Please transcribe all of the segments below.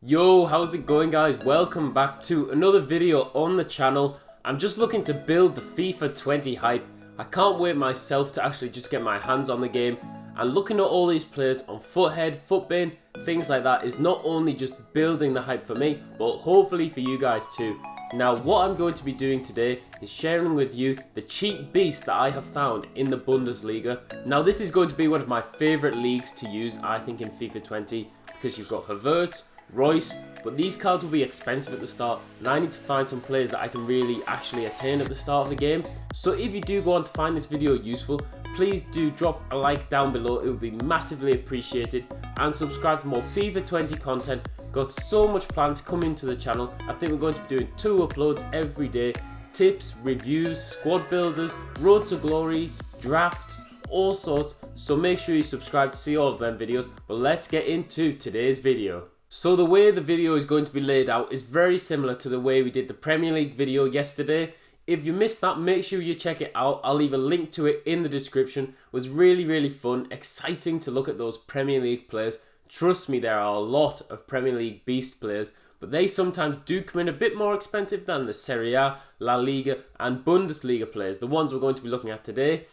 Yo, how's it going guys? Welcome back to another video on the channel. I'm just looking to build the FIFA 20 hype. I can't wait myself to actually just get my hands on the game, and looking at all these players on Foothead, Footbin, things like that is not only just building the hype for me, but hopefully for you guys too. Now what I'm going to be doing today is sharing with you the cheap beast that I have found in the Bundesliga. Now this is going to be one of my favourite leagues to use, I think, in FIFA 20, because you've got Havertz, Royce, but these cards will be expensive at the start, and I need to find some players that I can really actually attain at the start of the game. So if you do go on to find this video useful, please do drop a like down below, it would be massively appreciated, and subscribe for more FIFA 20 content. Got so much planned to come into the channel. I think we're going to be doing 2 uploads every day: tips, reviews, squad builders, road to glories, drafts, all sorts. So make sure you subscribe to see all of them videos. But let's get into today's video. So the way the video is going to be laid out is very similar to the way we did the Premier League video yesterday. If you missed that, make sure you check it out. I'll leave a link to it in the description. It was really fun, exciting to look at those Premier League players. Trust me, there are a lot of Premier League beast players, but they sometimes do come in a bit more expensive than the Serie A, La Liga and Bundesliga players, the ones we're going to be looking at today.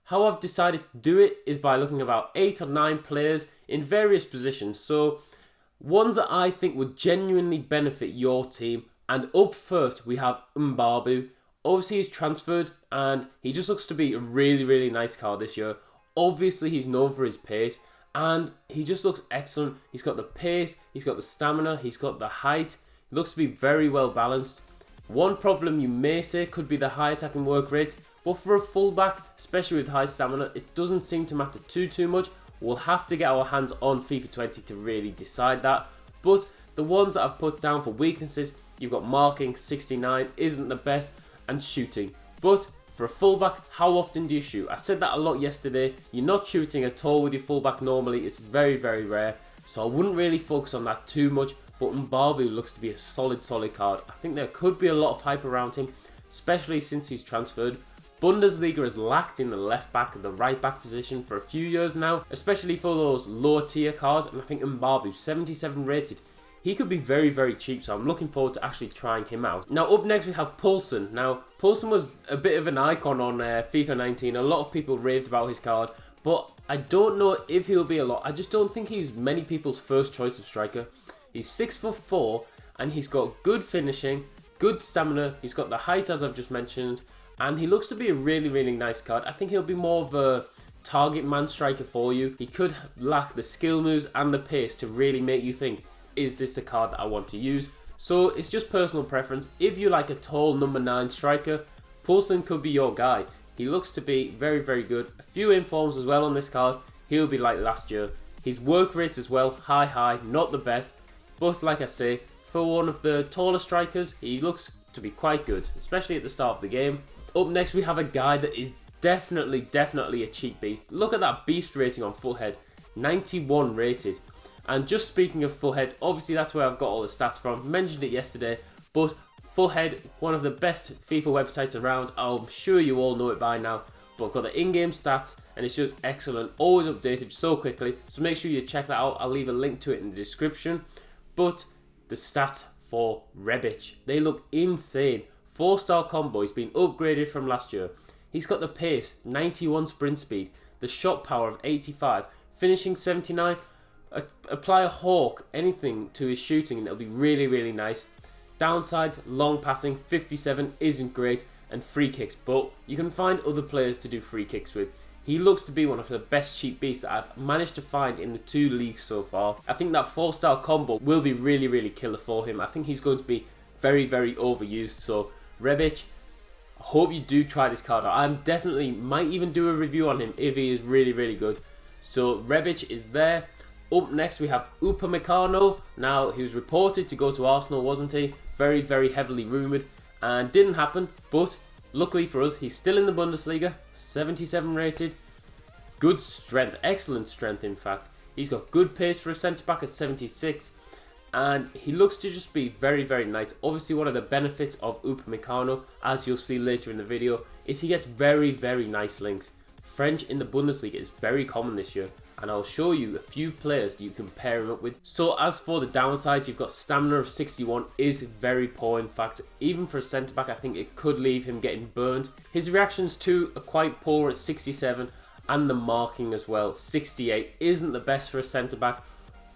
How I've decided to do it is by looking at about 8 or 9 players in various positions. So ones that I think would genuinely benefit your team. And up first we have Mbabu. Obviously he's transferred and he just looks to be a really nice card this year. Obviously he's known for his pace and he just looks excellent. He's got the pace, he's got the stamina, he's got the height. He looks to be very well balanced. One problem you may say could be the high attacking work rate, but for a fullback, especially with high stamina, it doesn't seem to matter too much. We'll have to get our hands on FIFA 20 to really decide that. But the ones that I've put down for weaknesses, you've got marking, 69, isn't the best, and shooting. But for a fullback, how often do you shoot? I said that a lot yesterday. You're not shooting at all with your fullback normally. It's very rare. So I wouldn't really focus on that too much. But Mbabu looks to be a solid card. I think there could be a lot of hype around him, especially since he's transferred. Bundesliga has lacked in the left back and the right back position for a few years now, especially for those lower tier cars, and I think Mbabu, 77 rated, he could be very cheap, so I'm looking forward to actually trying him out. Now up next we have Poulsen. Now Poulsen was a bit of an icon on FIFA 19, a lot of people raved about his card, but I don't know if he'll be a lot. I just don't think he's many people's first choice of striker. He's 6'4" and he's got good finishing, good stamina, he's got the height as I've just mentioned, and he looks to be a really nice card. I think he'll be more of a target man striker for you. He could lack the skill moves and the pace to really make you think, is this a card that I want to use? So it's just personal preference. If you like a tall number 9 striker, Poulsen could be your guy. He looks to be very good. A few informs as well on this card. He'll be like last year. His work rate as well, high, not the best. But like I say, for one of the taller strikers, he looks to be quite good, especially at the start of the game. Up next we have a guy that is definitely a cheap beast. Look at that beast rating on Foothead, 91 rated. And just speaking of Foothead, obviously that's where I've got all the stats from. Mentioned it yesterday, but Foothead, one of the best FIFA websites around. I'm sure you all know it by now, but I've got the in-game stats and it's just excellent, always updated so quickly. So make sure you check that out. I'll leave a link to it in the description. But the stats for Rebic, they look insane. 4-star combo, he's been upgraded from last year. He's got the pace, 91 sprint speed, the shot power of 85, finishing 79. Apply a hawk, anything to his shooting and it'll be really nice. Downside, long passing, 57 isn't great, and free kicks, but you can find other players to do free kicks with. He looks to be one of the best cheap beasts that I've managed to find in the 2 leagues so far. I think that 4-star combo will be really killer for him. I think he's going to be very overused. So Rebic, I hope you do try this card out. I definitely might even do a review on him if he is really good. So Rebic is there. Up next we have Upamecano. Now he was reported to go to Arsenal, wasn't he? Very heavily rumoured, and didn't happen, but luckily for us he's still in the Bundesliga, 77 rated. Good strength, excellent strength in fact. He's got good pace for a centre back at 76. And he looks to just be very nice. Obviously one of the benefits of Upamecano, as you'll see later in the video, is he gets very nice links. French in the Bundesliga is very common this year, and I'll show you a few players that you can pair him up with. So as for the downsides, you've got stamina of 61 is very poor. In fact, even for a centre back, I think it could leave him getting burned. His reactions too are quite poor at 67, and the marking as well, 68 isn't the best for a centre back.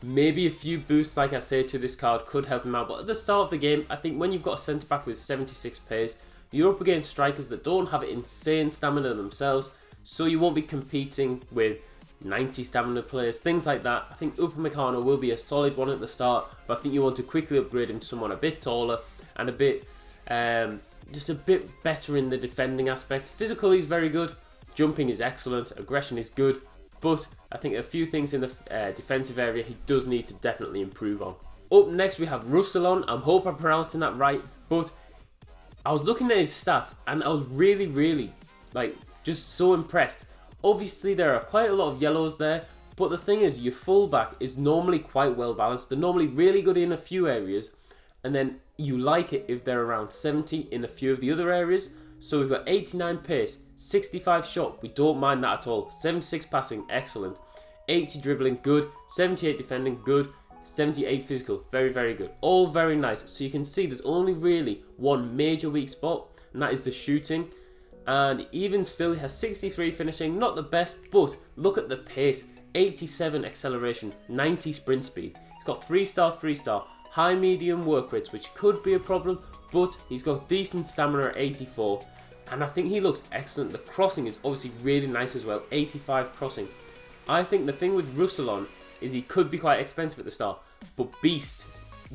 Maybe a few boosts, like I say, to this card could help him out, but at the start of the game, I think when you've got a centre back with 76 pace, you're up against strikers that don't have insane stamina themselves, so you won't be competing with 90 stamina players, things like that. I think Upamecano will be a solid one at the start, but I think you want to quickly upgrade him to someone a bit taller and a bit, just a bit better in the defending aspect. Physical, he's very good. Jumping is excellent. Aggression is good. But I think a few things in the defensive area he does need to definitely improve on. Up next, we have Roussillon. I hope I'm pronouncing that right, but I was looking at his stats and I was really, just so impressed. Obviously, there are quite a lot of yellows there, but the thing is, your fullback is normally quite well balanced. They're normally really good in a few areas, and then you like it if they're around 70 in a few of the other areas. So we've got 89 pace, 65 shot, we don't mind that at all. 76 passing, excellent. 80 dribbling, good. 78 defending, good. 78 physical, very good. All very nice. So you can see there's only really one major weak spot, and that is the shooting. And even still, he has 63 finishing, not the best, but look at the pace. 87 acceleration, 90 sprint speed. He's got 3-star, high medium work rates, which could be a problem, but he's got decent stamina at 84. And I think he looks excellent. The crossing is obviously really nice as well, 85 crossing. I think the thing with Roussillon is he could be quite expensive at the start, but beast,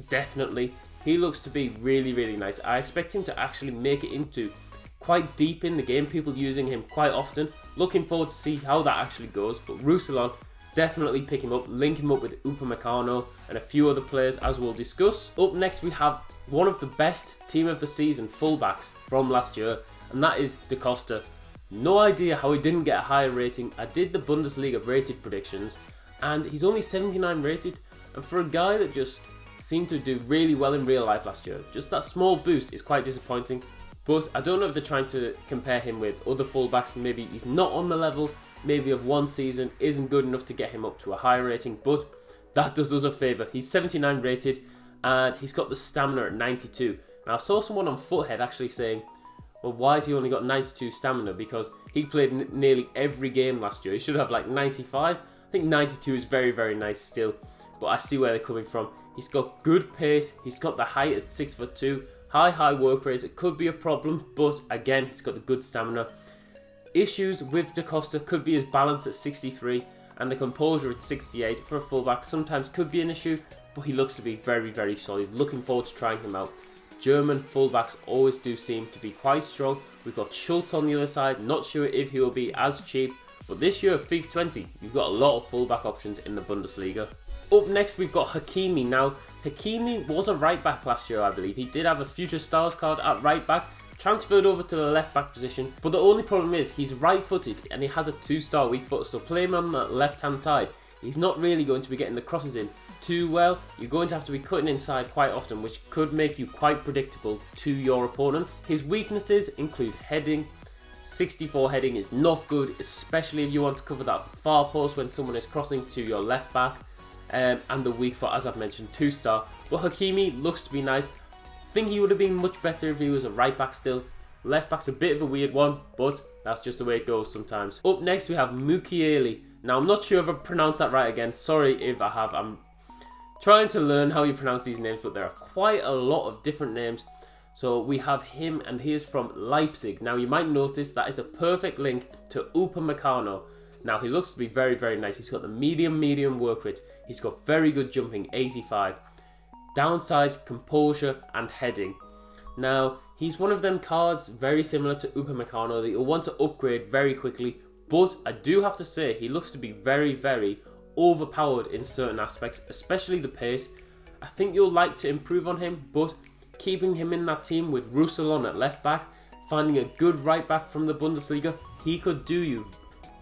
definitely. He looks to be really nice. I expect him to actually make it into quite deep in the game, people using him quite often. Looking forward to see how that actually goes, but Roussillon, definitely pick him up, link him up with Upamecano and a few other players as we'll discuss. Up next, we have one of the best team of the season fullbacks from last year, and that is Da Costa. No idea how he didn't get a higher rating. I did the Bundesliga rated predictions, and he's only 79 rated, and for a guy that just seemed to do really well in real life last year, just that small boost is quite disappointing. But I don't know if they're trying to compare him with other fullbacks. Maybe he's not on the level, maybe of one season isn't good enough to get him up to a higher rating, but that does us a favour. He's 79 rated and he's got the stamina at 92. Now I saw someone on Foothead actually saying, well, why has he only got 92 stamina? Because he played nearly every game last year. He should have like 95. I think 92 is very nice still, but I see where they're coming from. He's got good pace, he's got the height at 6'2", high work rates. It could be a problem, but again, he's got the good stamina. Issues with Da Costa could be his balance at 63 and the composure at 68 for a fullback sometimes could be an issue, but he looks to be very solid. Looking forward to trying him out. German fullbacks always do seem to be quite strong. We've got Schultz on the other side, not sure if he will be as cheap, but this year, FIFA 20, you've got a lot of fullback options in the Bundesliga. Up next, we've got Hakimi. Now, Hakimi was a right back last year, I believe. He did have a Future Stars card at right back, transferred over to the left back position, but the only problem is he's right footed and he has a 2-star weak foot, so play him on the left hand side. He's not really going to be getting the crosses in too well. You're going to have to be cutting inside quite often, which could make you quite predictable to your opponents. His weaknesses include heading. 64 heading is not good, especially if you want to cover that far post when someone is crossing to your left back. And the weak foot, as I've mentioned, 2-star. But Hakimi looks to be nice. I think he would have been much better if he was a right back still. Left back's a bit of a weird one, but that's just the way it goes sometimes. Up next, we have Mukiele. Now, I'm not sure if I pronounced that right again. Sorry if I have. I'm trying to learn how you pronounce these names, but there are quite a lot of different names. So we have him, and he is from Leipzig. Now, you might notice that is a perfect link to Upamecano. Now, he looks to be very nice. He's got the medium work rate. He's got very good jumping, 85. Downsides, composure, and heading. Now, he's one of them cards very similar to Upamecano that you'll want to upgrade very quickly. But I do have to say, he looks to be very overpowered in certain aspects, especially the pace. I think you'll like to improve on him, but keeping him in that team with Roussillon at left back, finding a good right back from the Bundesliga, he could do you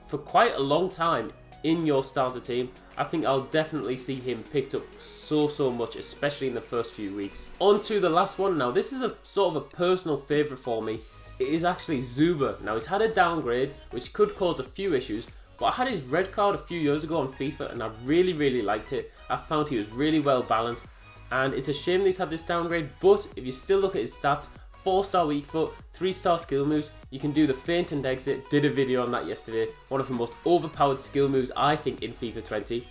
for quite a long time in your starter team. I think I'll definitely see him picked up so much, especially in the first few weeks. On to the last one now. This is a sort of a personal favourite for me. it is actually Zuba. Now he's had a downgrade which could cause a few issues, but I had his red card a few years ago on FIFA and I really liked it. I found he was really well balanced, and it's a shame that he's had this downgrade, but if you still look at his stats, 4-star weak foot, 3-star skill moves, you can do the feint and exit, did a video on that yesterday, one of the most overpowered skill moves I think in FIFA 20.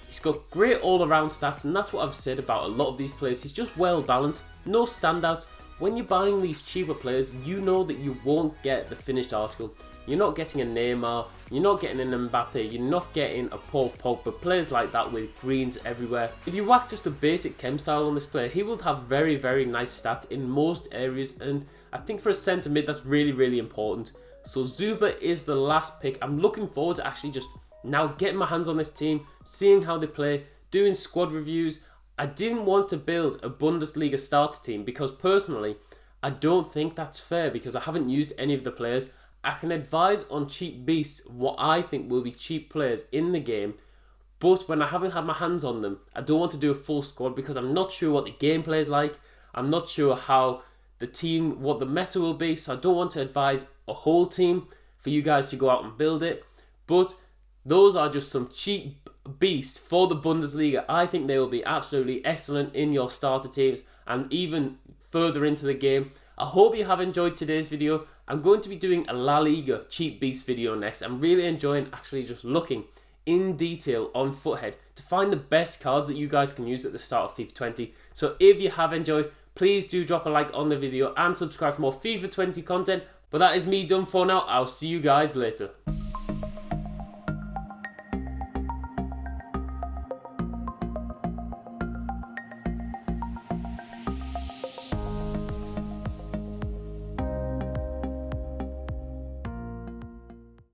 He's got great all-around stats, and that's what I've said about a lot of these players. He's just well balanced, no standouts. When you're buying these cheaper players, you know that you won't get the finished article. You're not getting a Neymar, you're not getting an Mbappe, you're not getting a Paul Pogba, players like that with greens everywhere. If you whack just a basic chem style on this player, he will have very nice stats in most areas, and I think for a centre mid that's really important. So Zuba is the last pick. I'm looking forward to actually just now getting my hands on this team, seeing how they play, doing squad reviews. I didn't want to build a Bundesliga starter team because personally, I don't think that's fair because I haven't used any of the players. I can advise on cheap beasts what I think will be cheap players in the game, but when I haven't had my hands on them, I don't want to do a full squad because I'm not sure what the gameplay is like. I'm not sure how the team, what the meta will be, so I don't want to advise a whole team for you guys to go out and build it. But those are just some cheap beasts for the Bundesliga. I think they will be absolutely excellent in your starter teams and even further into the game. I hope you have enjoyed today's video. I'm going to be doing a La Liga cheap beast video next. I'm really enjoying actually just looking in detail on Foothead to find the best cards that you guys can use at the start of FIFA 20. So if you have enjoyed, please do drop a like on the video and subscribe for more FIFA 20 content. But that is me done for now. I'll see you guys later.